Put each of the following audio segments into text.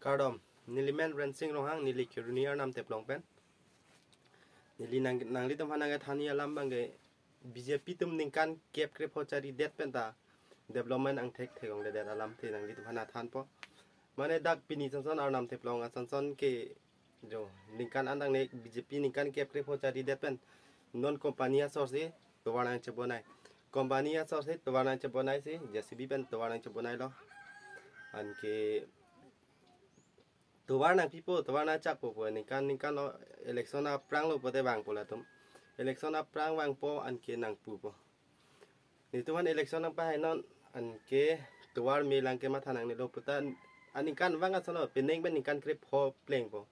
Cardom nilimen rensing rohang nili kiruniar nam teplong pen nili nang li tempat nang thani alam bangge BJP tum ningkan kep krep ho cari det penta development ang thek thegong de alam te nang li tempat na than po mane dak pini sonson ar nam teplong sonson ke jo ningkan andang ne BJP ningkan kep krep ho cari det pen non kompania source to warang chebonai kompania source to warang chebonai si JCB pen to warang chebonai lo an ke tuwarna people tuwarna chak po ningkan lo election a prang lo pote bang pola tum election a prang bang po an ke nang pu po ni tuwan election ang pahay non an ke tuwar mi lang ke mathanang ni lo puta ningkan wang asono pineng ben ningkan krep ho playing po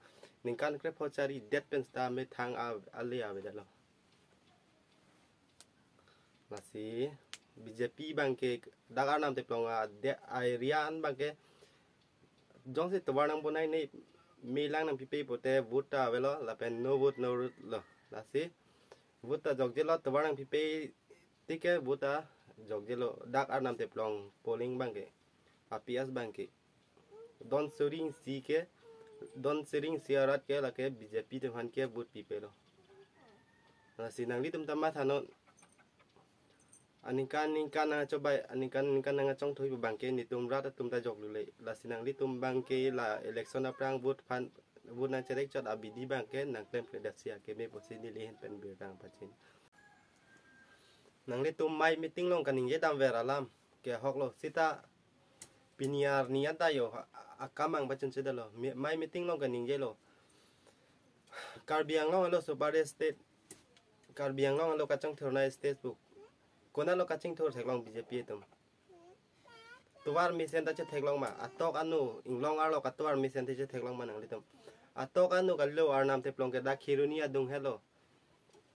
ningkan krep ho cari det pen sta me thang a ali a bedalo masih BJP bang ke dagar nam te plonga de irian bang ke jong se tuwar nang bonai nei milang nang pipe pote vuta velo la pen no vote no lo la si vuta jog jelo tuwar nang pipe tike vuta jog jelo dak ar nam te plong polling bangke apias bangke don sering si ke don sering siarat ke la ke BJP te han ke vote pipe lo la si nang li tum tamat hanon ningkan na coba ningkan na chong thui bangke ni tum rat tum ta jok lule la sinang li tum bangke la election aprang vote fan vote na cherek chot abidi bangke nang klem predasia ke me posi ni lehen pen bir dang pachin nang li tum mai meeting long kaning ye dam ver alam ke hok lo sita piniar nian ta yo akamang pachin sidalo mai meeting long kaning ye lo karbiang long lo sobare state karbiang long lo kachang thorna state book kona lo kaching thor theklong BJP tum tuwar misen ta che theklong ma atok anu inglong ar lo ka tuwar misen te che theklong ma nang litum atok anu ka lo ar nam te plong ke da khiruni adung hello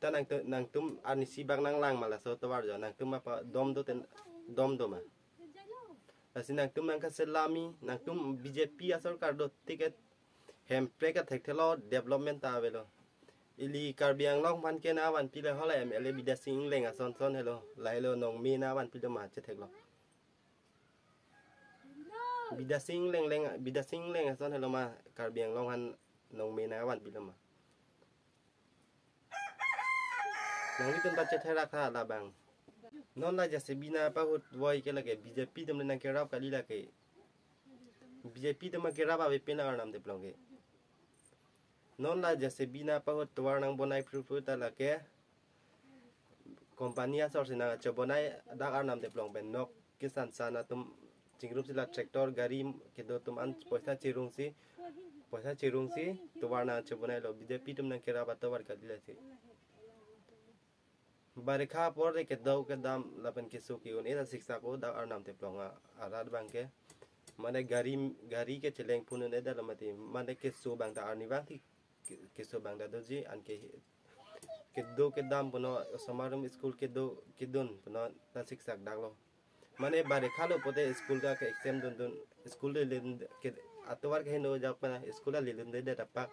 ta nang tum ani si bang nang lang mala so tuwar jo nang tum ma pa dom do ten dom do ma asin nang tum nang ka selami nang tum BJP asor kar do ticket hem pre ka thek thelo development ta velo ili karbiang long man ke na wan pile hola MLA bidasing leng ason son hello lailo nong mi na wan pile ma che theklo bidasing leng ason hello ma karbiang long han nong mi na wan pile ma nang li tum ta che thera kha la bang non la jase bina pa hut voi ke lage BJP tum nang ke rap ka li la ke BJP tum ke rap ave pina nam de plonge non la jase bina pa hot tuwar nang bonai pru ta la ke kompania sor sina chobonai dak ar nam te plong ben nok kisan sana tum chingrup sila tractor gari ke do tum an poisa chirung si tuwar na chobonai lo BJP tum nang kera ba tawar ka dile si barikha por de ke do ke dam la pen ke su ki un eta siksa ko dak ar nam te plong arad bang ke mane gari ke cheleng punun eda lamati mane ke su bang ta ar ni bang ti keso bang da doji an ke do ke dam puno samarum school ke do kidun puno ta siksak daglo mane bare khalo pote school ka ke exam dun school le ke atwar ke no jak pana school le lun de da pak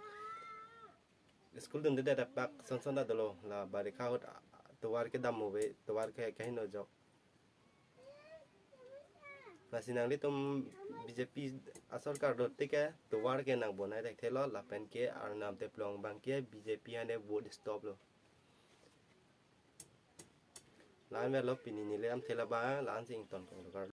school dun de da pak son da dolo la bare kha hot atwar ke dam hobe atwar ke no jak nasinang li tum BJP asor kar do tike tuwar ke nang bonai dek thelo la pen ke ar nam te plong bang ke BJP ane vote stop lo la me lo pinini le am thela ba la an sing ton ko